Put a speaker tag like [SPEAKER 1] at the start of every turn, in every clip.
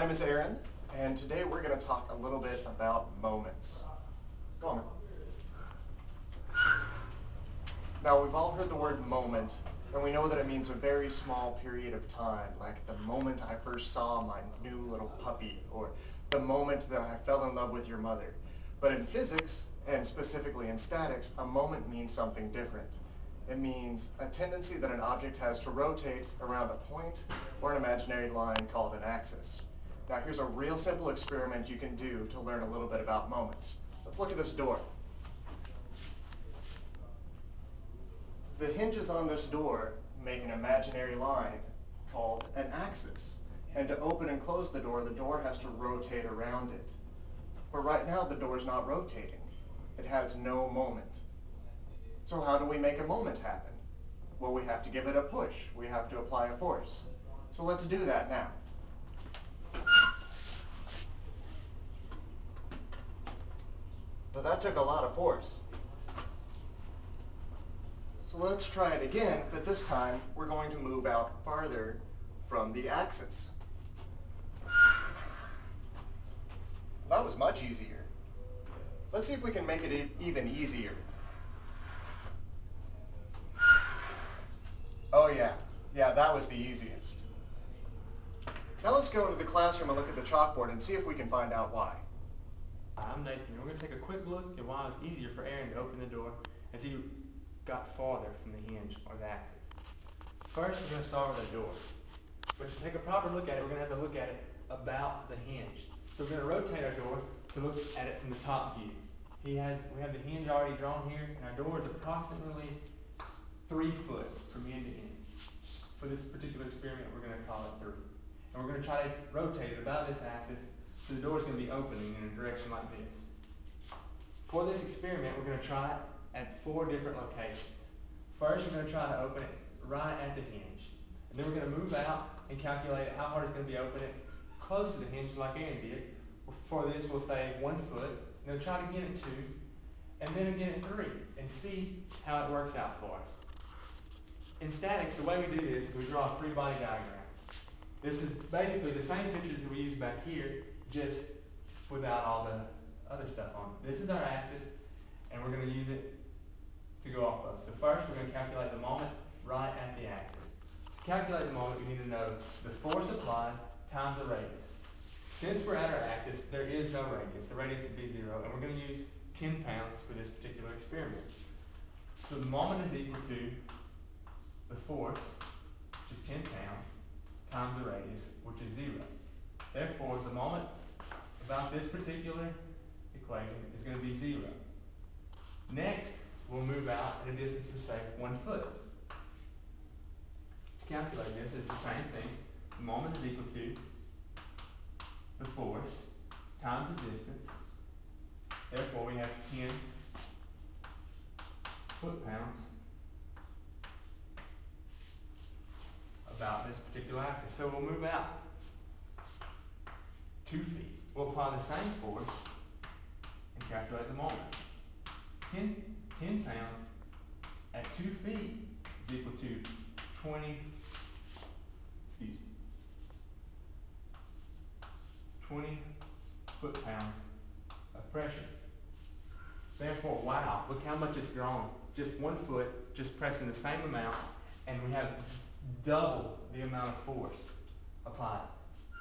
[SPEAKER 1] name is Aaron, and today we're going to talk a little bit about moments. Go on, man. Now, we've all heard the word moment, and we know that it means a very small period of time, like the moment I first saw my new little puppy, or the moment that I fell in love with your mother. But in physics, and specifically in statics, a moment means something different. It means a tendency that an object has to rotate around a point or an imaginary line called an axis. Now here's a real simple experiment you can do to learn a little bit about moments. Let's look at this door. The hinges on this door make an imaginary line called an axis. And to open and close the door has to rotate around it. But right now the door is not rotating. It has no moment. So how do we make a moment happen? Well, we have to give it a push. We have to apply a force. So let's do that now. But that took a lot of force. So let's try it again, but this time we're going to move out farther from the axis. That was much easier. Let's see if we can make it even easier. Oh yeah, that was the easiest. Now let's go into the classroom and look at the chalkboard and see if we can find out why.
[SPEAKER 2] I'm Nathan. We're going to take a quick look at why it's easier for Aaron to open the door as he got farther from the hinge or the axis. First, we're going to start with the door. But to take a proper look at it, we're going to have to look at it about the hinge. So we're going to rotate our door to look at it from the top view. We have the hinge already drawn here, and our door is approximately 3 foot from end to end. For this particular experiment, we're going to call it 3. And we're going to try to rotate it about this axis, so the door is going to be opening in a direction like this. For this experiment, we're going to try it at 4 different locations. First, we're going to try to open it right at the hinge. And then we're going to move out and calculate how hard it's going to be open it close to the hinge like Aaron did. For this, we'll say 1 foot. And then try to get it 2. And then again at 3. And see how it works out for us. In statics, the way we do this is we draw a free body diagram. This is basically the same pictures that we use back here, just without all the other stuff on it. This is our axis, and we're going to use it to go off of. So first, we're going to calculate the moment right at the axis. To calculate the moment, we need to know the force applied times the radius. Since we're at our axis, there is no radius. The radius would be 0, and we're going to use 10 pounds for this particular experiment. So the moment is equal to the force, which is 10 pounds, times the radius, which is 0. Therefore, the moment about this particular equation is going to be 0. Next, we'll move out at a distance of, say, 1 foot. To calculate this, it's the same thing. The moment is equal to the force times the distance. Therefore, we have 10 foot-pounds about this particular axis. So we'll move out 2 feet. We'll apply the same force and calculate the moment. 10 pounds at 2 feet is equal to 20 foot-pounds of pressure. Therefore, wow, look how much it's grown. Just 1 foot, just pressing the same amount, and we have double the amount of force applied.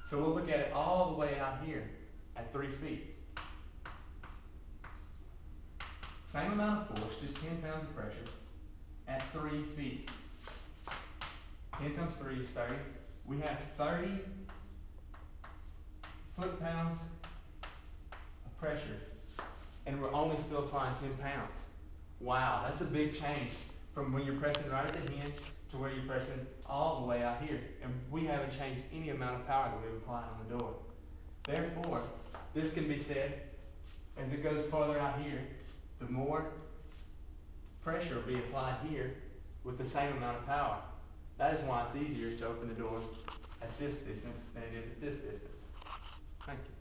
[SPEAKER 2] So we'll look at it all the way out here at 3 feet. Same amount of force, just 10 pounds of pressure at 3 feet. 10 times 3 is 30. We have 30 foot-pounds of pressure, and we're only still applying 10 pounds. Wow, that's a big change from when you're pressing right at the hinge to where you're pressing all the way out here. And we haven't changed any amount of power that we've applied on the door. Therefore, this can be said, as it goes farther out here, the more pressure will be applied here with the same amount of power. That is why it's easier to open the door at this distance than it is at this distance. Thank you.